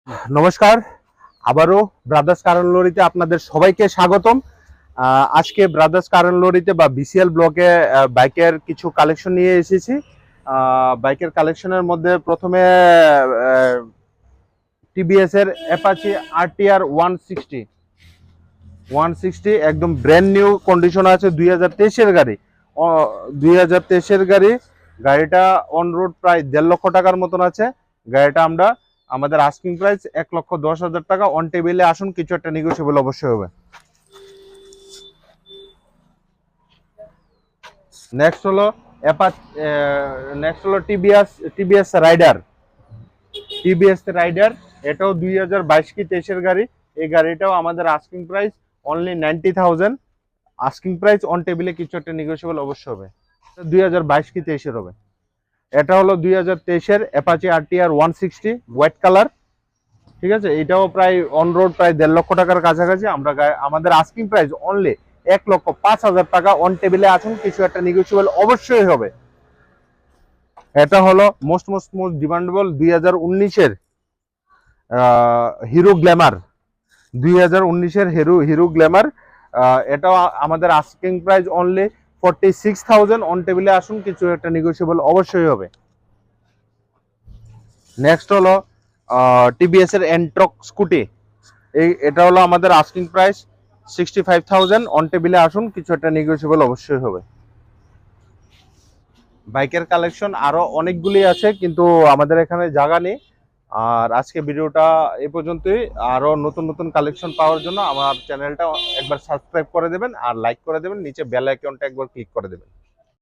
নমস্কার, আবারও ব্রাদার্স কারণ লরিতে আপনাদের সবাইকে স্বাগতম। আজকে ব্রাদার্স কারণ লরিতে বা বিসিএল ব্লকে বাইকের কিছু কালেকশন নিয়ে এসেছি। বাইকের কালেকশনের মধ্যে প্রথমে টিভিএস এর অ্যাপাচি আরটিআর 160 একদম ব্র্যান্ড নিউ কন্ডিশন আছে। 2023-এর গাড়ি, 2023-এর গাড়ি। গাড়িটা অন রোড প্রায় 1.5 লক্ষ টাকার মতন আছে। গাড়িটা আমাদের আস্কিং প্রাইস 1,10,000 টাকা। অন টেবিলে আসুন, কিছু একটা নেগোশিয়েবল অবশ্যই হবে। নেক্সট হলো টিভিএস রাইডার। এটাও 2022 কি 23-এর গাড়ি। এই গাড়িটাও আমাদের asking price only 90,000। Asking price on টেবিলে কিছু একটা নেগোশিয়েবল অবশ্যই হবে। 2022 কি 23-এর হবে। এটা হলো 2023-এর অ্যাপাচি আরটিআর 160 হোয়াইট কালার। ঠিক আছে, এটাও প্রায় অন রোড প্রায় 1.5 লক্ষ টাকার কাছাকাছি। আমাদের আস্কিং প্রাইস অনলি 1,05,000 টাকা। অন টেবিলে আসুন, কিছু একটা নেগোশিয়েবল অবশ্যই হবে। এটা হলো মোস্ট ডিমান্ডেবল 2019-এর হিরো গ্ল্যামার। 2019-এর হিরো গ্ল্যামার। এটাও আমাদের আস্কিং প্রাইস অনলি 46,000। অন টেবিলে আসুন, কিছু একটা নেগোশিয়েবল অবশ্যই হবে। নেক্সট হলো টিভিএস এর এন্ট্রক স্কুটি। এটা হলো আমাদের আস্কিং প্রাইস 65,000। অন টেবিলে আসুন, কিছু একটা নেগোশিয়েবল অবশ্যই হবে। বাইকের কালেকশন আরো অনেকগুলি আছে, কিন্তু আমাদের এখানে জায়গা নেই। আর আজকে ভিডিওটা এই পর্যন্তই। আরো নতুন নতুন কালেকশন পাওয়ার জন্য আমার চ্যানেলটা একবার সাবস্ক্রাইব করে দেবেন আর লাইক করে দেবেন, নিচে বেল আইকনটা একবার ক্লিক করে দেবেন।